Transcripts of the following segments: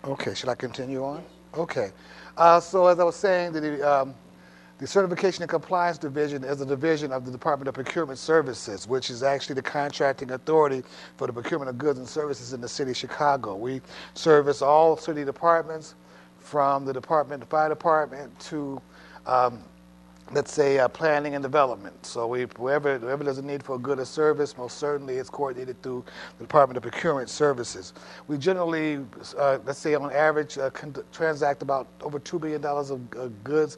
Okay, should I continue on? Okay. So as I was saying, the Certification and Compliance Division is a division of the Department of Procurement Services, which is actually the contracting authority for the procurement of goods and services in the city of Chicago. We service all city departments, from the department, the fire department, to um, let's say planning and development. So wherever there's a need for a good or service, most certainly it's coordinated through the Department of Procurement Services. We generally, let's say on average, transact about over $2 billion of goods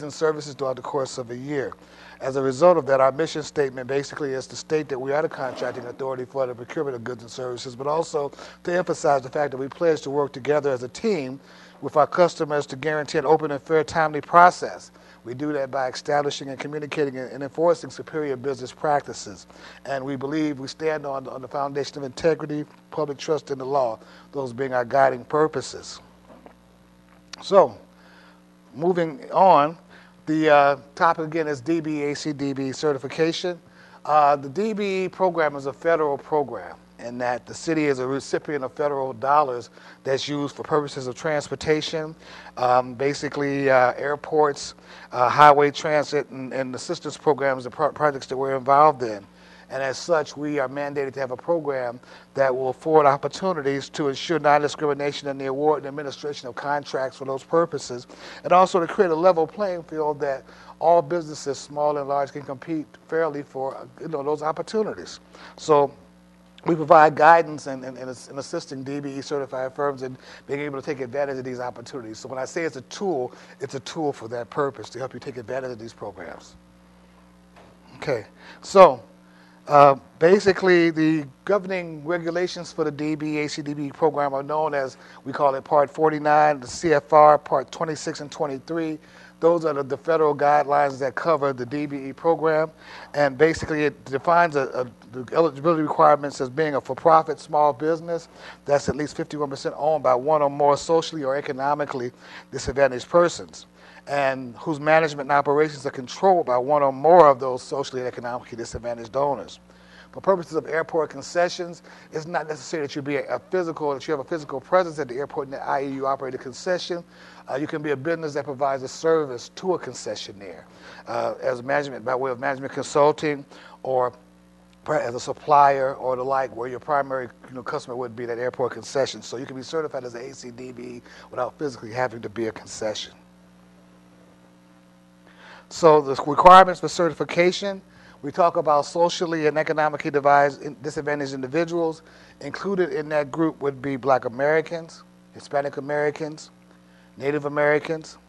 and services throughout the course of a year. As a result of that, our mission statement basically is to state that we are the contracting authority for the procurement of goods and services, but also to emphasize the fact that we pledge to work together as a team with our customers to guarantee an open and fair, timely process. We do that by establishing and communicating and enforcing superior business practices. And we believe we stand on the foundation of integrity, public trust in the law, those being our guiding purposes. So, moving on, the topic again is DBE ACDB certification. The DBE program is a federal program, in that the city is a recipient of federal dollars that's used for purposes of transportation, basically airports, highway transit, and assistance programs and projects that we're involved in. And as such, we are mandated to have a program that will afford opportunities to ensure non-discrimination in the award and administration of contracts for those purposes, and also to create a level playing field that all businesses, small and large, can compete fairly for those opportunities. So we provide guidance in assisting DBE certified firms in being able to take advantage of these opportunities. So when I say it's a tool for that purpose, to help you take advantage of these programs. Okay, so basically the governing regulations for the DBE ACDB program are known as, we call it Part 49, the CFR, Part 26 and 23. Those are the federal guidelines that cover the DBE program, and basically it defines the eligibility requirements as being a for-profit small business that's at least 51% owned by one or more socially or economically disadvantaged persons, and whose management and operations are controlled by one or more of those socially and economically disadvantaged owners. For purposes of airport concessions, it's not necessary that you have a physical presence at the airport, i.e. you operate a concession. You can be a business that provides a service to a concessionaire as management, by way of management consulting, or as a supplier or the like, where your primary customer would be that airport concession. So you can be certified as an ACDB without physically having to be a concession. So the requirements for certification, we talk about socially and economically disadvantaged individuals. Included in that group would be Black Americans, Hispanic Americans, Native Americans,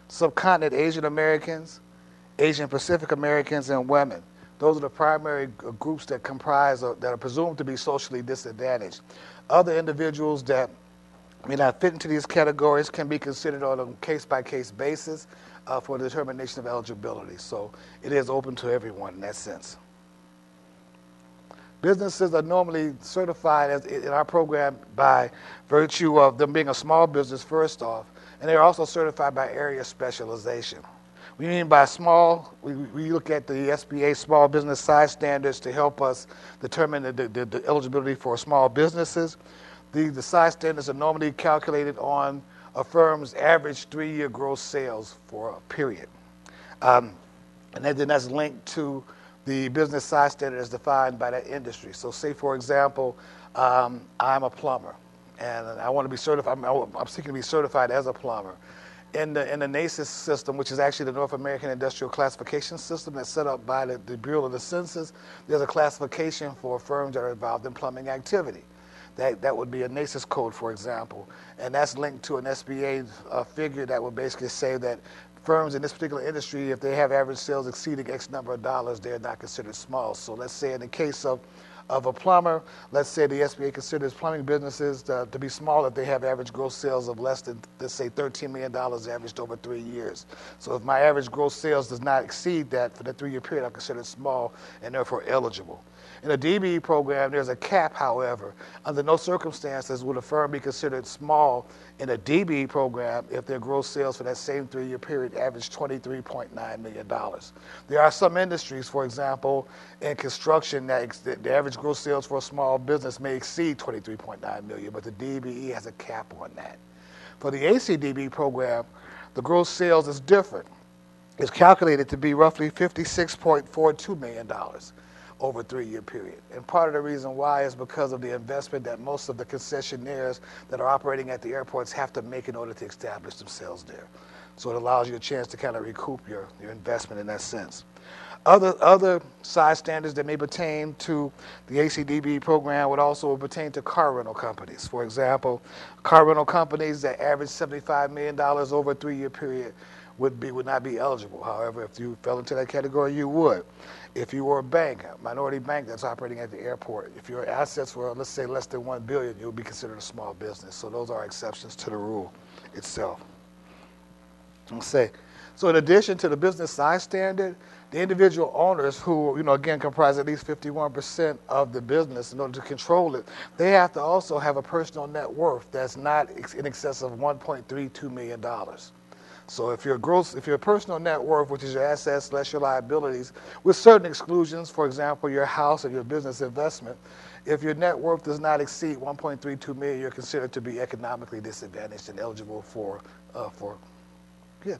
subcontinent Asian Americans, Asian Pacific Americans, and women. Those are the primary groups that that are presumed to be socially disadvantaged. Other individuals that may not fit into these categories can be considered on a case-by-case basis for the determination of eligibility. So it is open to everyone in that sense. Businesses are normally certified in our program by virtue of them being a small business first off, and they're also certified by area specialization. We mean by small, we look at the SBA small business size standards to help us determine the eligibility for small businesses. The size standards are normally calculated on a firm's average 3-year gross sales for a period. And then that's linked to the business size standard as defined by that industry. So say, for example, I'm a plumber, and I want to be certified. I'm seeking to be certified as a plumber. In the NACIS system, which is actually the North American Industrial Classification System that's set up by the Bureau of the Census, there's a classification for firms that are involved in plumbing activity. That would be a NACIS code, for example, and that's linked to an SBA figure that would basically say that firms in this particular industry, if they have average sales exceeding X number of dollars, they're not considered small. So let's say in the case of a plumber, let's say the SBA considers plumbing businesses to be small if they have average gross sales of less than, let's say, $13 million averaged over 3 years. So if my average gross sales does not exceed that for the 3-year period, I'm considered small and therefore eligible. In the DBE program, there's a cap, however. Under no circumstances would a firm be considered small In a DBE program, if their gross sales for that same 3-year period average $23.9 million. There are some industries, for example, in construction, that the average gross sales for a small business may exceed $23.9 million, but the DBE has a cap on that. For the ACDB program, the gross sales is different. It's calculated to be roughly $56.42 million over a 3-year period. And part of the reason why is because of the investment that most of the concessionaires that are operating at the airports have to make in order to establish themselves there. So it allows you a chance to kind of recoup your investment in that sense. Other size standards that may pertain to the ACDB program would also pertain to car rental companies. For example, car rental companies that average $75 million over a 3-year period would not be eligible. However, if you fell into that category, you would. If you were a bank, a minority bank that's operating at the airport, if your assets were, let's say, less than $1 billion, you would be considered a small business. So those are exceptions to the rule itself. So in addition to the business size standard, the individual owners who, again, comprise at least 51% of the business in order to control it, they have to also have a personal net worth that's not in excess of $1.32 million. So if your personal net worth, which is your assets less your liabilities, with certain exclusions, for example, your house and your business investment, if your net worth does not exceed $1.32 million, you're considered to be economically disadvantaged and eligible for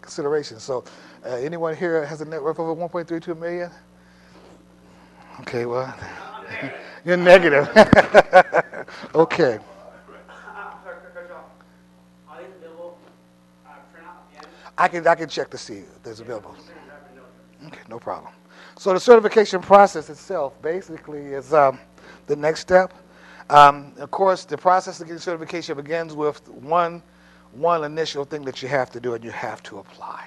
consideration. So anyone here has a net worth over $1.32 million? Okay, well, you're negative. Okay. I can check to see if there's available. Okay, no problem. So the certification process itself basically is the next step. Of course, the process of getting certification begins with one initial thing that you have to do, and you have to apply.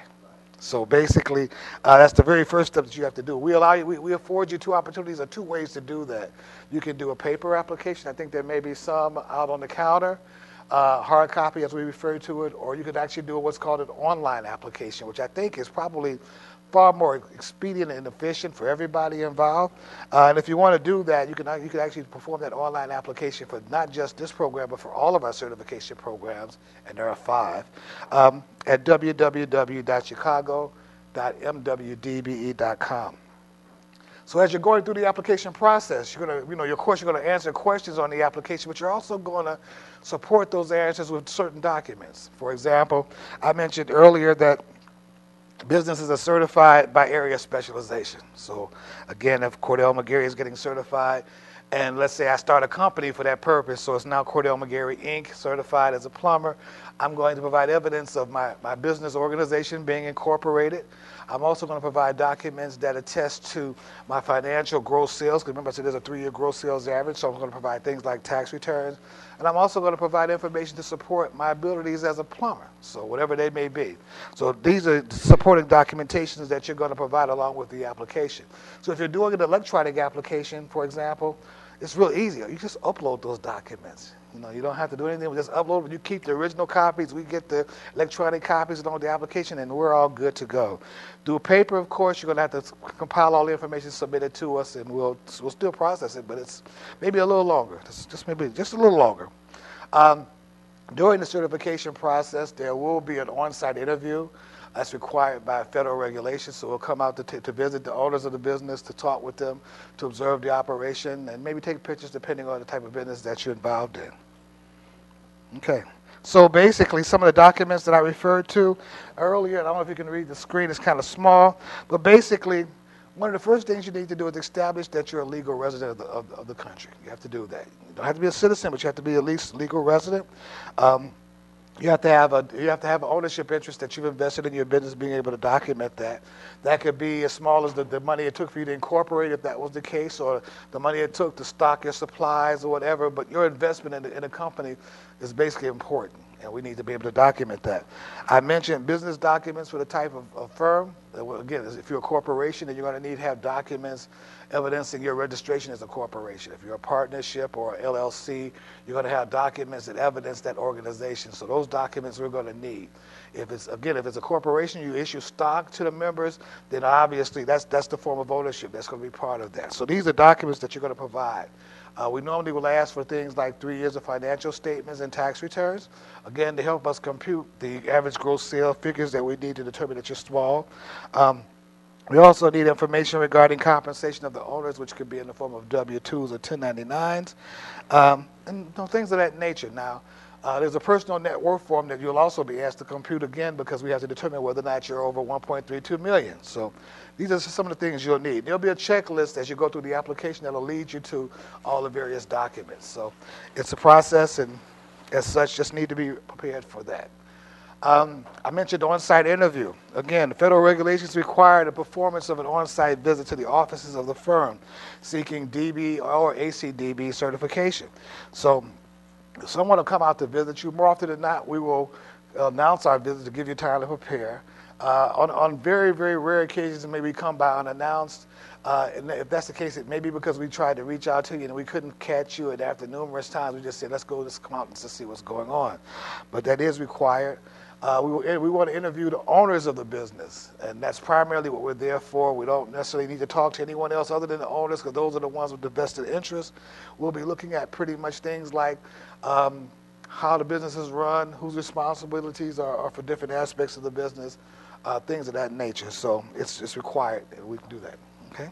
So basically, that's the very first step that you have to do. We afford you 2 opportunities or 2 ways to do that. You can do a paper application. I think there may be some out on the counter. Hard copy, as we refer to it, or you could actually do what's called an online application, which I think is probably far more expedient and efficient for everybody involved. And if you want to do that, you can actually perform that online application for not just this program, but for all of our certification programs, and there are 5, at www.chicago.mwdbe.com. So as you're going through the application process, you're going to answer questions on the application, but you're also going to support those answers with certain documents. For example, I mentioned earlier that businesses are certified by area specialization. So again, if Cordell McGarry is getting certified, and let's say I start a company for that purpose, so it's now Cordell McGarry, Inc., certified as a plumber, I'm going to provide evidence of my business organization being incorporated. I'm also going to provide documents that attest to my financial gross sales, because remember I said there's a 3-year gross sales average, so I'm going to provide things like tax returns. And I'm also going to provide information to support my abilities as a plumber, so whatever they may be. So these are supporting documentations that you're going to provide along with the application. So if you're doing an electronic application, for example, it's real easy. You just upload those documents. You don't have to do anything. We just upload them. You keep the original copies. We get the electronic copies along with the application, and we're all good to go. Do a paper, of course. You're going to have to compile all the information submitted to us, and we'll still process it, but it's maybe a little longer. Just a little longer. During the certification process, there will be an on-site interview. That's required by federal regulations, so we'll come out to visit the owners of the business, to talk with them, to observe the operation, and maybe take pictures depending on the type of business that you're involved in. Okay, so basically some of the documents that I referred to earlier, and I don't know if you can read the screen, it's kind of small, but basically one of the first things you need to do is establish that you're a legal resident of the country. You have to do that. You don't have to be a citizen, but you have to be at least a legal resident. You have to have an ownership interest that you've invested in your business, being able to document that. That could be as small as the money it took for you to incorporate, if that was the case, or the money it took to stock your supplies or whatever. But your investment in a company is basically important, and we need to be able to document that. I mentioned business documents for the type of firm. Again, if you're a corporation, then you're going to need to have documents evidencing your registration as a corporation. If you're a partnership or LLC, you're going to have documents that evidence that organization. So those documents we're going to need. If it's a corporation, you issue stock to the members, then obviously that's the form of ownership that's going to be part of that. So these are documents that you're going to provide. We normally will ask for things like 3 years of financial statements and tax returns, again, to help us compute the average gross sale figures that we need to determine that you're small. We also need information regarding compensation of the owners, which could be in the form of W-2s or 1099s, and things of that nature. Now, there's a personal net worth form that you'll also be asked to compute again because we have to determine whether or not you're over 1.32 million. So these are some of the things you'll need. There'll be a checklist as you go through the application that'll lead you to all the various documents. So it's a process, and as such, just need to be prepared for that. I mentioned on-site interview. Again, federal regulations require the performance of an on-site visit to the offices of the firm seeking DBE or ACDB certification. So someone will come out to visit you. More often than not, we will announce our visit to give you time to prepare. On very, very rare occasions, it may be come by unannounced. And if that's the case, it may be because we tried to reach out to you and we couldn't catch you. And after numerous times, we just said, let's come out and see what's going on. But that is required. We want to interview the owners of the business, and that's primarily what we're there for. We don't necessarily need to talk to anyone else other than the owners, because those are the ones with the vested interest. We'll be looking at pretty much things like how the business is run, whose responsibilities are for different aspects of the business, things of that nature. So it's required that we can do that. Okay.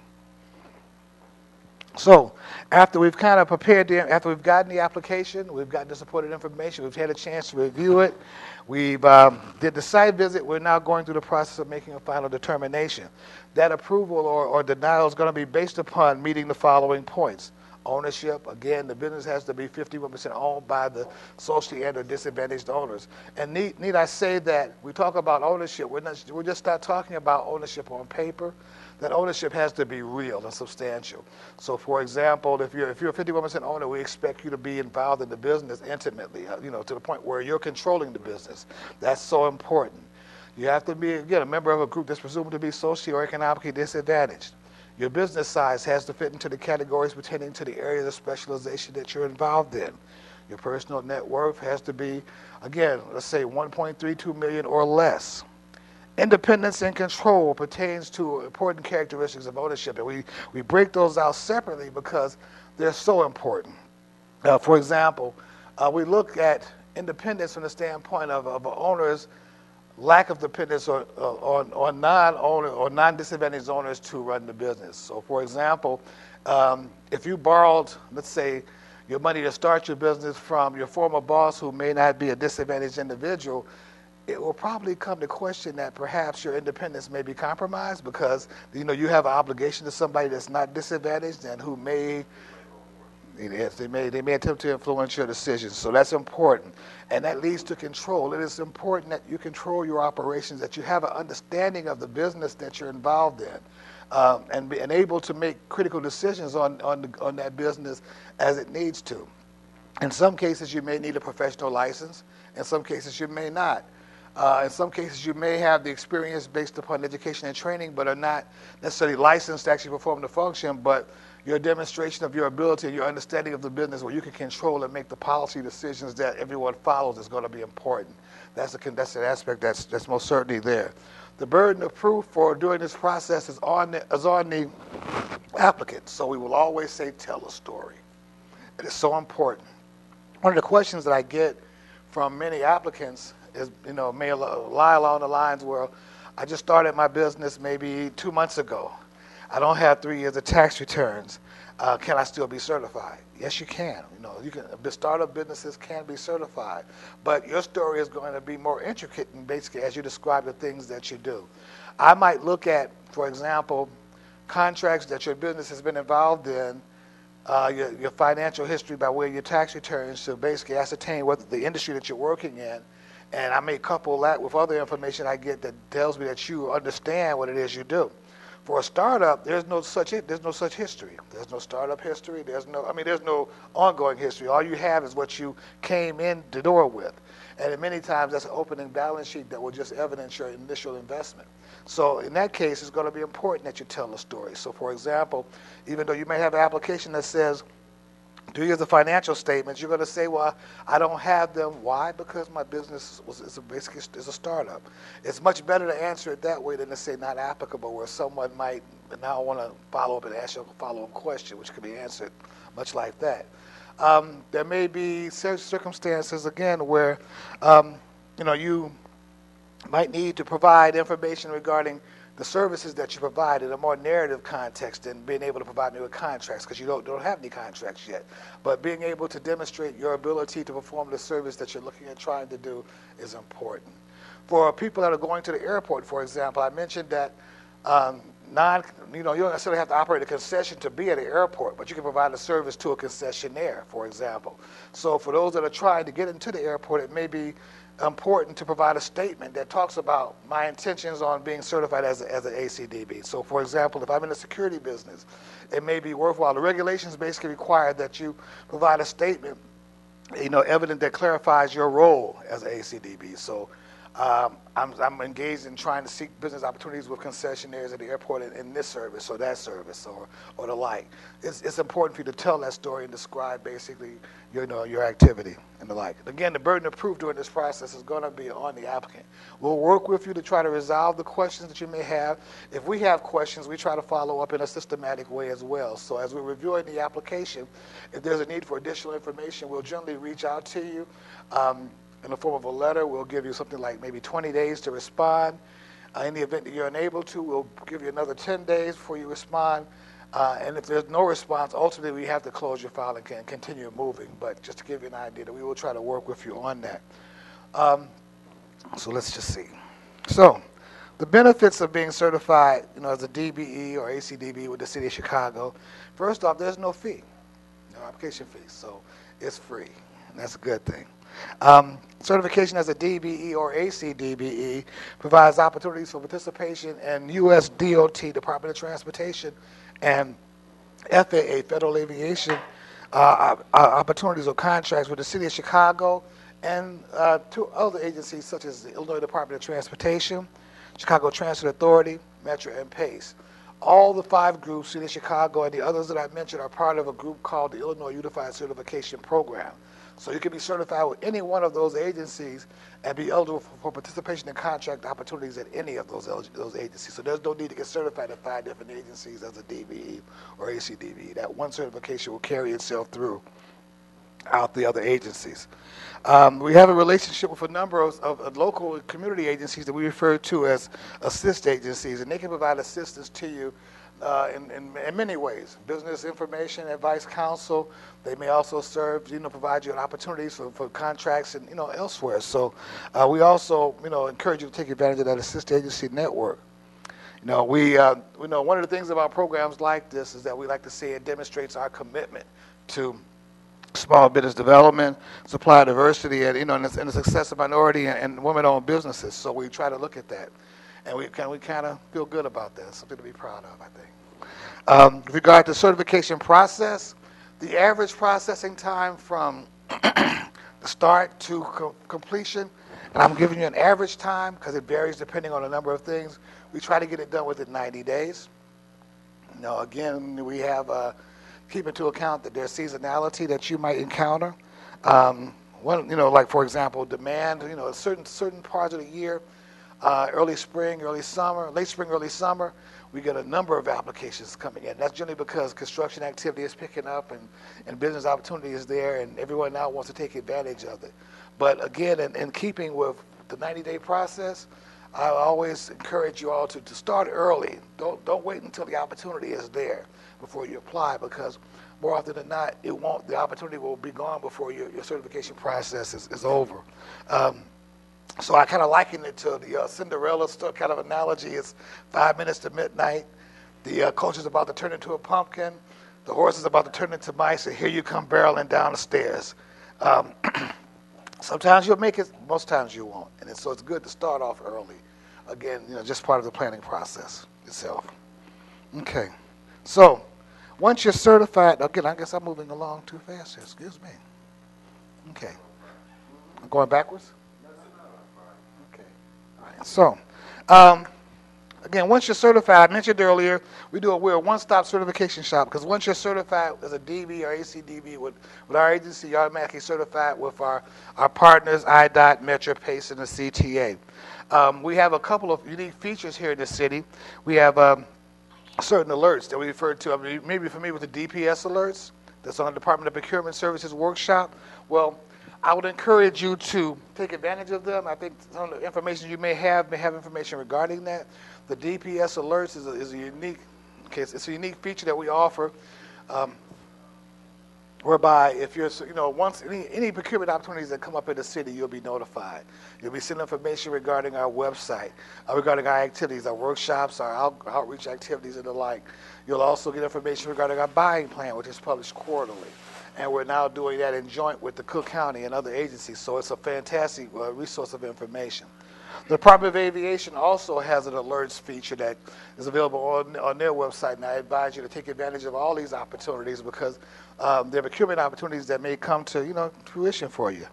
So after we've kind of prepared, after we've gotten the application, we've gotten the supported information, we've had a chance to review it, we've did the site visit, we're now going through the process of making a final determination. That approval or denial is going to be based upon meeting the following points. Ownership, again, the business has to be 51% owned by the socially and or disadvantaged owners. And need I say that we talk about ownership, we're just not talking about ownership on paper. That ownership has to be real and substantial. So, for example, if you're a 51% owner, we expect you to be involved in the business intimately, to the point where you're controlling the business. That's so important. You have to be, again, a member of a group that's presumed to be socially or economically disadvantaged. Your business size has to fit into the categories pertaining to the areas of specialization that you're involved in. Your personal net worth has to be, again, let's say 1.32 million or less. Independence and control pertains to important characteristics of ownership, and we break those out separately because they're so important. For example, we look at independence from the standpoint of an owner's lack of dependence on non-owner or non-disadvantaged owners to run the business. So, for example, if you borrowed, let's say, your money to start your business from your former boss who may not be a disadvantaged individual, it will probably come to question that perhaps your independence may be compromised because you have an obligation to somebody that's not disadvantaged and who may they may attempt to influence your decisions. So that's important, and that leads to control. It is important that you control your operations, that you have an understanding of the business that you're involved in, and able to make critical decisions on that business as it needs to. In some cases, you may need a professional license. In some cases, you may not. In some cases, you may have the experience based upon education and training, but are not necessarily licensed to actually perform the function, but your demonstration of your ability and your understanding of the business where you can control and make the policy decisions that everyone follows is going to be important. That's an aspect that's most certainly there. The burden of proof for doing this process is on the applicant, so we will always say tell a story. It is so important. One of the questions that I get from many applicants is, may lie along the lines where I just started my business maybe 2 months ago. I don't have 3 years of tax returns. Can I still be certified? Yes, you can. The startup businesses can be certified, but your story is going to be more intricate and basically as you describe the things that you do. I might look at, for example, contracts that your business has been involved in, your financial history by way of your tax returns to basically ascertain whether the industry that you're working in, and I may couple that with other information I get that tells me that you understand what it is you do. For a startup, there's no such history. There's no startup history. There's no ongoing history. All you have is what you came in the door with. And many times that's an opening balance sheet that will just evidence your initial investment. So in that case, it's going to be important that you tell a story. So for example, even though you may have an application that says 2 years of financial statements, you're going to say, well, I don't have them. Why? Because my business basically is a startup. It's much better to answer it that way than to say not applicable, where someone might now want to follow up and ask you a follow-up question, which could be answered much like that. There may be circumstances, again, where you might need to provide information regarding the services that you provide in a more narrative context than being able to provide me with contracts, because you don't have any contracts yet. But being able to demonstrate your ability to perform the service that you're looking at trying to do is important. For people that are going to the airport, for example, I mentioned that you don't necessarily have to operate a concession to be at an airport, but you can provide a service to a concessionaire, for example. So for those that are trying to get into the airport, it may be important to provide a statement that talks about my intentions on being certified as an ACDB. So for example, if I'm in the security business, it may be worthwhile. The regulations basically require that you provide a statement, evident that clarifies your role as an ACDB. So I'm engaged in trying to seek business opportunities with concessionaires at the airport in this service or that service or the like. It's important for you to tell that story and describe basically your activity and the like. Again, the burden of proof during this process is going to be on the applicant. We'll work with you to try to resolve the questions that you may have. If we have questions, we try to follow up in a systematic way as well. So as we're reviewing the application, if there's a need for additional information, we'll generally reach out to you. In the form of a letter. We'll give you something like maybe 20 days to respond. In the event that you're unable to, we'll give you another 10 days before you respond. And if there's no response, ultimately we have to close your file and continue moving. But just to give you an idea, that we will try to work with you on that. So let's just see. So the benefits of being certified, as a DBE or ACDB with the City of Chicago. First off, there's no fee, no application fee, so it's free, and that's a good thing. Certification as a DBE or ACDBE provides opportunities for participation in U.S. DOT, Department of Transportation, and FAA, Federal Aviation, opportunities or contracts with the City of Chicago and two other agencies such as the Illinois Department of Transportation, Chicago Transit Authority, Metro, and PACE. All the 5 groups, City of Chicago and the others that I mentioned, are part of a group called the Illinois Unified Certification Program. So you can be certified with any one of those agencies and be eligible for participation in contract opportunities at any of those agencies. So there's no need to get certified at 5 different agencies as a DBE or ACDBE. That one certification will carry itself through out the other agencies. We have a relationship with a number of local community agencies that we refer to as assist agencies, and they can provide assistance to you in many ways. Business information, advice, counsel. They may also serve, provide you opportunities for contracts and, elsewhere. So we also, encourage you to take advantage of that assist agency network. One of the things about programs like this is that we like to say it demonstrates our commitment to small business development, supplier diversity, and and the success of minority and women-owned businesses. So we try to look at that, and we kind of feel good about that. Something to be proud of, I think. With regard to certification process, the average processing time from the start to completion, and I'm giving you an average time because it varies depending on a number of things. We try to get it done within 90 days. Again, we have keep into account that there's seasonality that you might encounter. Like for example, demand. Certain parts of the year, early spring, early summer, late spring, early summer, we get a number of applications coming in. That's generally because construction activity is picking up and business opportunity is there, and everyone now wants to take advantage of it. But again, in keeping with the 90-day process, I always encourage you all to start early. Don't wait until the opportunity is there before you apply, because more often than not, the opportunity will be gone before your certification process is over. So I kind of liken it to the Cinderella kind of analogy. It's 5 minutes to midnight. The coach is about to turn into a pumpkin. The horse is about to turn into mice, and here you come barreling down the stairs. Sometimes you'll make it, most times you won't. And so it's good to start off early. Again, just part of the planning process itself. Okay. So once you're certified, again, I guess I'm moving along too fast here. Excuse me. Okay. I'm going backwards? Okay. All right. So again, once you're certified, I mentioned earlier, we're a one-stop certification shop because once you're certified as a DB or ACDB with our agency, you're automatically certified with our partners, IDOT, Metro PACE, and the CTA. We have a couple of unique features here in the city. We have certain alerts that we refer to. I mean, you may be familiar with the DPS Alerts that's on the Department of Procurement Services Workshop. Well, I would encourage you to take advantage of them. I think some of the information you may have information regarding that. The DPS Alerts is a unique, it's a unique feature that we offer, whereby if you're, once any procurement opportunities that come up in the city, you'll be notified. You'll be sent information regarding our website, regarding our activities, our workshops, our outreach activities, and the like. You'll also get information regarding our buying plan, which is published quarterly. And we're now doing that in joint with the Cook County and other agencies, so it's a fantastic resource of information. The Department of Aviation also has an alerts feature that is available on their website, and I advise you to take advantage of all these opportunities because they're procurement opportunities that may come to fruition for you.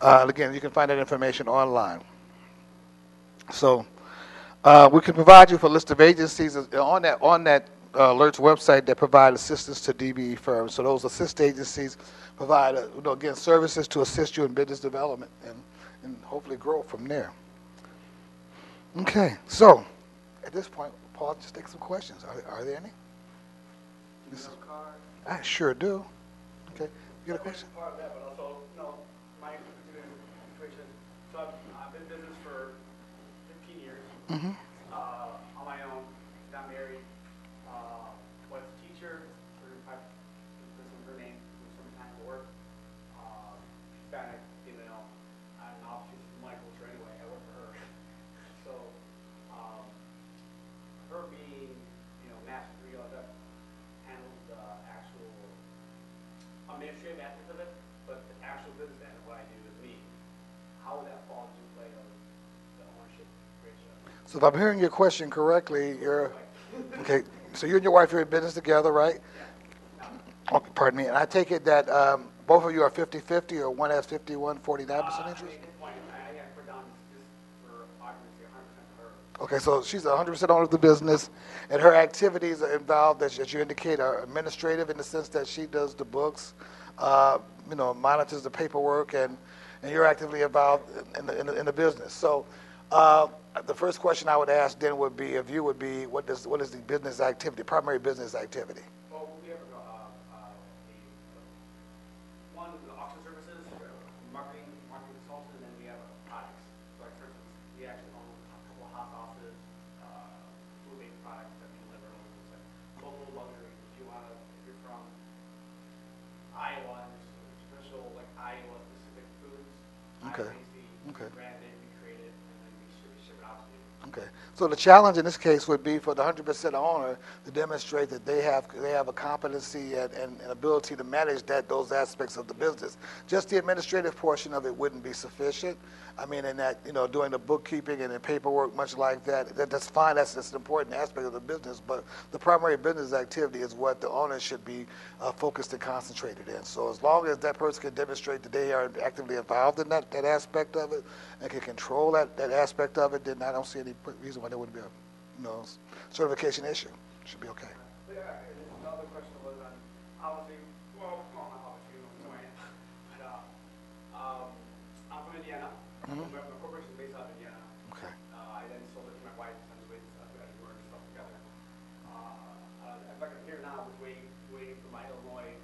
Again, you can find that information online. So we can provide you with a list of agencies on that alerts website that provide assistance to DBE firms. So those assist agencies provide again services to assist you in business development and hopefully grow from there. Okay, so at this point, Paul, just take some questions. Are there any? I sure do. Okay, you got a question? Part of that, but also, my situation. So I've been in business for 15 years. Mm-hmm. On my own, not married. Was a teacher. This was her name. Some time to work. Hispanic, female. I'm not she's from my culture anyway. I work for her. So, her being, master's degree, all that, handles the actual administrative aspect of it, but the actual business end of what I do is me. How would that fall into play of the ownership ratio? So if I'm hearing your question correctly, okay. So you and your wife are in business together, right? Yeah. No. Okay, pardon me. And I take it that both of you are 50-50, or one has 51, 49% interest? I have put down just for argument's sake 100% to her. Okay, so she's 100% owner of the business, and her activities are involved, as you indicate, are administrative in the sense that she does the books, monitors the paperwork, and you're actively involved in the business. So the first question I would ask then would be, what is the business activity, primary business activity? Well, we have one is the auction services, marketing consultant, and then we have products. So like for instance, we actually own a couple of hot sauces, food-based products that we deliver over to local luxury. If you're from Iowa, there's special like Iowa specific foods. Okay. Okay. Brand it, we create it, and then we ship it out to you. Okay. So the challenge in this case would be for the 100% owner to demonstrate that they have a competency and ability to manage those aspects of the business. Just the administrative portion of it wouldn't be sufficient. I mean, in that, doing the bookkeeping and the paperwork, much like that's fine. That's an important aspect of the business. But the primary business activity is what the owner should be focused and concentrated in. So as long as that person can demonstrate that they are actively involved in that aspect of it and can control that aspect of it, then I don't see any reason why there wouldn't be a certification issue. Should be okay. Yeah, and another question was on policy. Well, not policy, but I'm from Indiana. Mm-hmm. My corporation is based out of Indiana. Okay. I then sold it to my wife, and we had to work stuff together. If I can hear now, I was waiting for my Illinois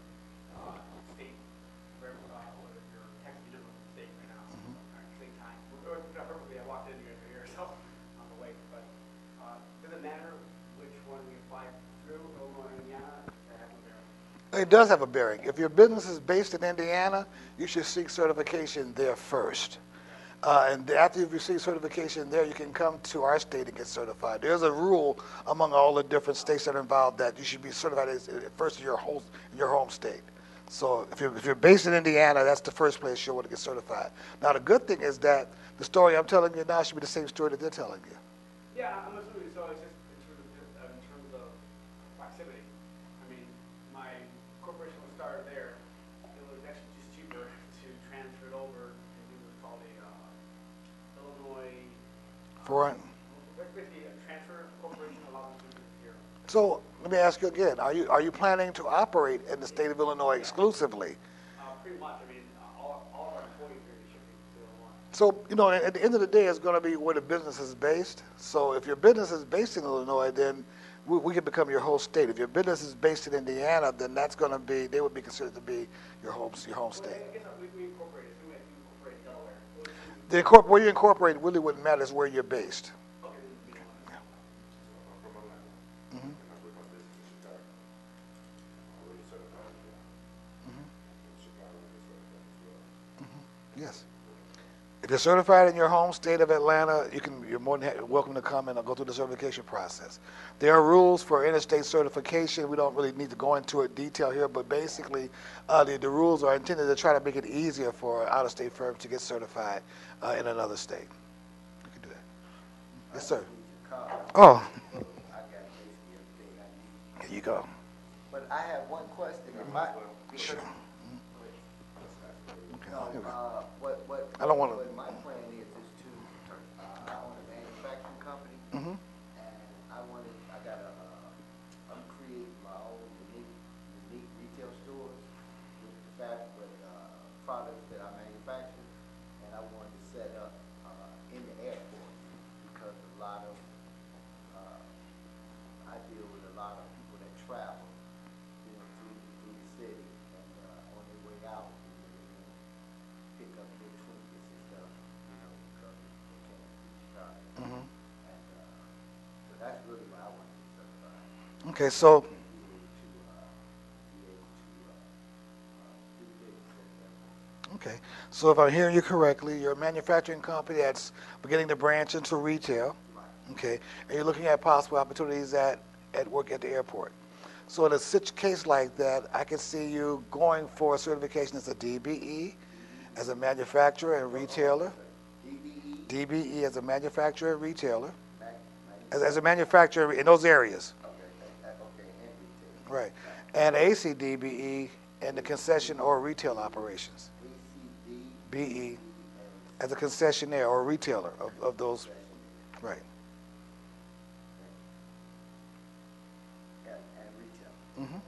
state, where your tax leader from the state right now. Mm-hmm. At the same time. Perfectly, I walked in, you guys are here, so on the way. But does it matter which one we apply through, Illinois or Indiana? It does have a bearing. If your business is based in Indiana, you should seek certification there first. And after you've received certification there, you can come to our state and get certified. There's a rule among all the different states that are involved that you should be certified first in your home state. So if you're based in Indiana, that's the first place you'll want to get certified. Now the good thing is that the story I'm telling you now should be the same story that they're telling you. Yeah, I'm assuming so. It's just in terms of proximity. I mean, my corporation was started there. It was actually just cheaper to transfer it over and do what's called a Illinois. Foreign. typically a transfer corporation allows them to do zero. So let me ask you again: are you planning to operate in the state of Illinois exclusively? Pretty much. I mean, all of our employees are shipping to Illinois. So, you know, at the end of the day, it's going to be where the business is based. So if your business is based in Illinois, then we can become your whole state. If your business is based in Indiana, then that's going to be, they would be considered to be your home state. Well, I guess we incorporated. We went to incorporate Delaware. Where you incorporate really wouldn't matter, is where you're based. Okay. Mhm. Yes. If you're certified in your home state of Atlanta, you're more than welcome to come and go through the certification process. There are rules for interstate certification. We don't really need to go into it detail here, but basically the rules are intended to try to make it easier for out-of-state firms to get certified in another state. You can do that. Yes, sir. Oh. Here you go. But I have one question. Sure. What I don't want to. What my plan is to, I own a manufacturing company, Mm-hmm. and I'm creating my own unique retail stores with products that I manufacture, and I wanted to set up in the airport because a lot of I deal with a lot of people that travel, through the city, and on their way out, pick up their Twinkies and stuff, because they can't reach cars. Mm-hmm. And so that's really what I want to be certified. Okay, so Be able to do business at the airport. okay, so if I'm hearing you correctly, you're a manufacturing company that's beginning to branch into retail. Okay, and you're looking at possible opportunities at work at the airport. So in a case like that, I can see you going for a certification as a DBE, as a manufacturer and retailer. DBE, DBE as a manufacturer and retailer. Mag- As a manufacturer in those areas. okay, and retail. Right. And ACDBE in the concession or retail operations. ACD, BE as a concessionaire or retailer of those. Right. and retail. Mm-hmm.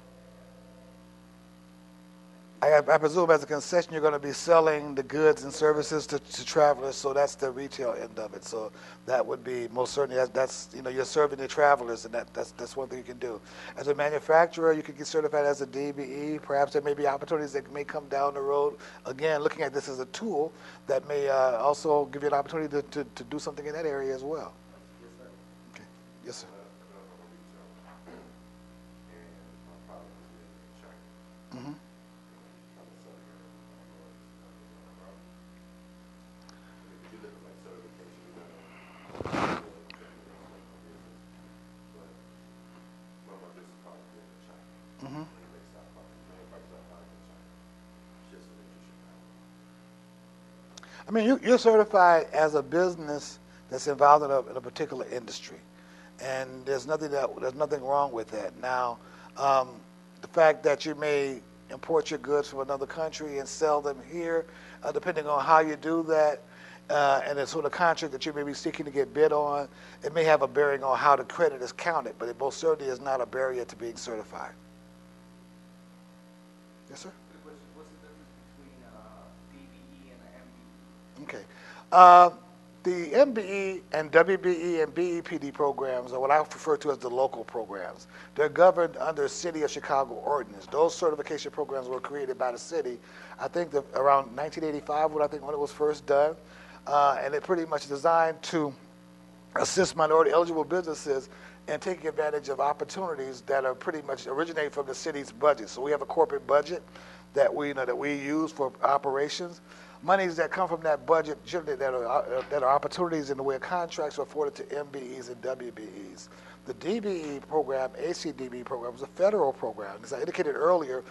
I presume as a concession you're going to be selling the goods and services to travelers, so that's the retail end of it. So that would be most certainly that's you're serving the travelers, and that's one thing you can do. As a manufacturer, you can get certified as a DBE. Perhaps there may be opportunities that may come down the road. Again, looking at this as a tool that may also give you an opportunity to do something in that area as well. Yes, sir. Okay. Yes, sir. Mm-hmm. Mm-hmm. I mean, you're certified as a business that's involved in a particular industry, and there's nothing wrong with that. Now, the fact that you may import your goods from another country and sell them here, depending on how you do that, and the sort of contract that you may be seeking to get bid on, it may have a bearing on how the credit is counted, but it most certainly is not a barrier to being certified. Yes, sir? What's the difference between DBE and the MBE? Okay. The MBE and WBE and BEPD programs are what I refer to as the local programs. They're governed under City of Chicago ordinance. Those certification programs were created by the city, I think around 1985, when it was first done, and it pretty much designed to assist minority eligible businesses in taking advantage of opportunities that are pretty much originate from the city's budget. So we have a corporate budget that we use for operations. Monies that come from that budget generally that are opportunities in the way of contracts are afforded to MBEs and WBEs. The DBE program, ACDB program, is a federal program. As I indicated earlier,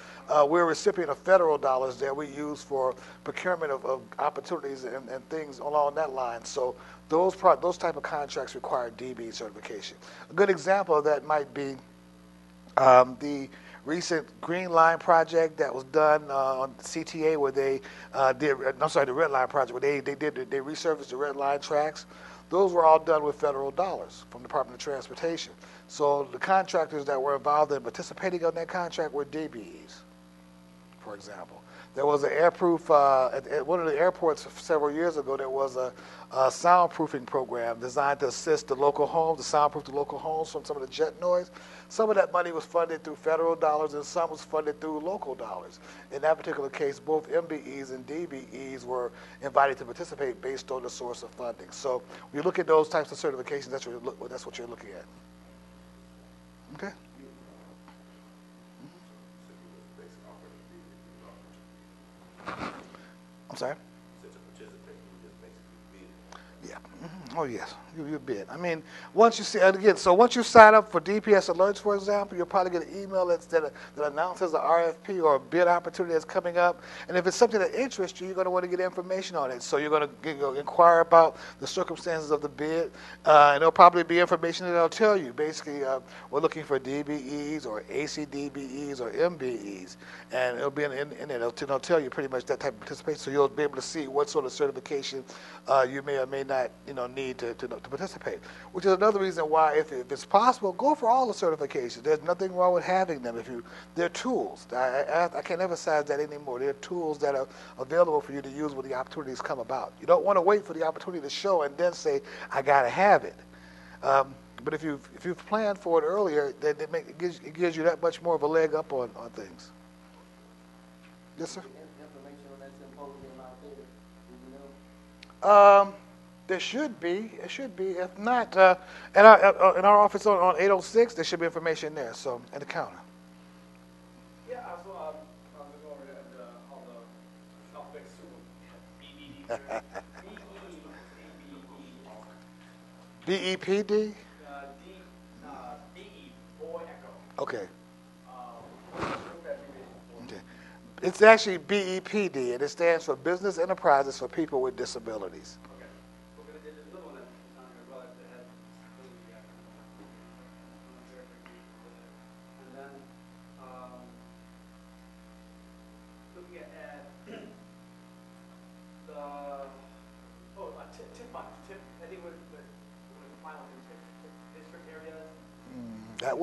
we're a recipient of federal dollars that we use for procurement of opportunities and things along that line. So those type of contracts require DBE certification. A good example of that might be the recent Green Line project that was done on CTA where they the Red Line project where they resurfaced the Red Line tracks. Those were all done with federal dollars from the Department of Transportation. So the contractors that were involved in participating on that contract were DBEs, for example. There was an airproof, at one of the airports several years ago, there was a soundproofing program designed to assist the local homes, to soundproof the local homes from some of the jet noise. Some of that money was funded through federal dollars and some was funded through local dollars. In that particular case, both MBEs and DBEs were invited to participate based on the source of funding. So when you look at those types of certifications, that's what you're looking at. Okay? I'm sorry? Yeah. Oh, yes. You bid. I mean, once you see, and again, so once you sign up for DPS Alerts, for example, you'll probably get an email that announces an RFP or a bid opportunity that's coming up. And if it's something that interests you, you're going to want to get information on it. So you're going to inquire about the circumstances of the bid. And there'll probably be information that will tell you. Basically, we're looking for DBEs or ACDBEs or MBEs. And it'll be in there. It'll tell you pretty much that type of participation. So you'll be able to see what sort of certification you may or may not need to participate, which is another reason why, if it's possible, go for all the certifications. There's nothing wrong with having them. They're tools. I can't emphasize that anymore. They're tools that are available for you to use when the opportunities come about. You don't want to wait for the opportunity to show and then say, I got to have it. But if you've planned for it earlier, then it gives you that much more of a leg up on things. Yes, sir? Information on that symposium out there, do you know? There should be. It should be. If not, in our office on 806, there should be information there. So at the counter. Yeah, so I'm going to go over all the alphabet soup. BEPD? BE, boy echo. Okay. Okay. It's actually BEPD, and it stands for Business Enterprises for People with Disabilities. Okay. Okay, there's a little one that's on here as well that has and then looking at the tip box. I think with final district areas. That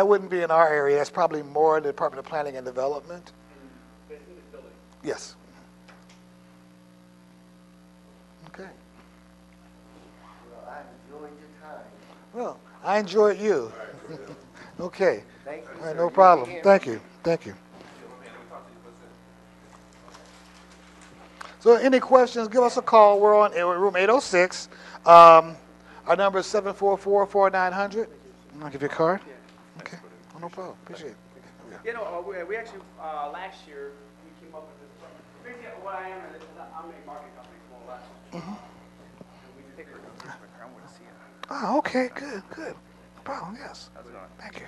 wouldn't be in our area. That's probably more in the Department of Planning and Development. Basically, this building. Yes. Okay. Well, I enjoyed your time. Well, I enjoyed you. Okay. Thank you, All right, sir. no You problem. again. Thank you. Thank you. So any questions, give us a call. We're on room 806. Our number is 744-4900. I'll give you a card. Okay. Oh, no problem. Appreciate it. You know, we actually, last year, we came up with this. Basically, what I am, I'm a marketing company, more or less. And we just figured Oh, okay. Good. No problem. Yes. Thank you.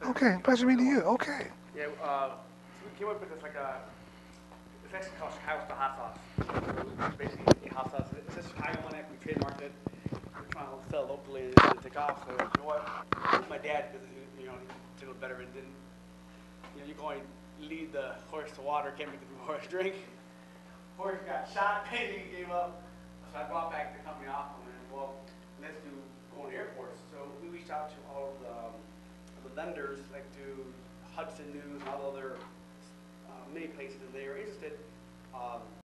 Okay. Pleasure meeting you. Okay. Yeah, we came up with this, it's actually called House to Hot Sauce. It's basically a hot sauce. It's a Chicago one, we trademarked it. We're trying to sell locally and take off. So, you know what? My dad, because, he did it better and didn't. You go and lead the horse to water, can't make the horse drink. Horse got shot, basically gave up. So I brought back the company off him and, well, let's do going to airports. So we reached out to all of the vendors, like to Hudson News and all other many places, and they were interested.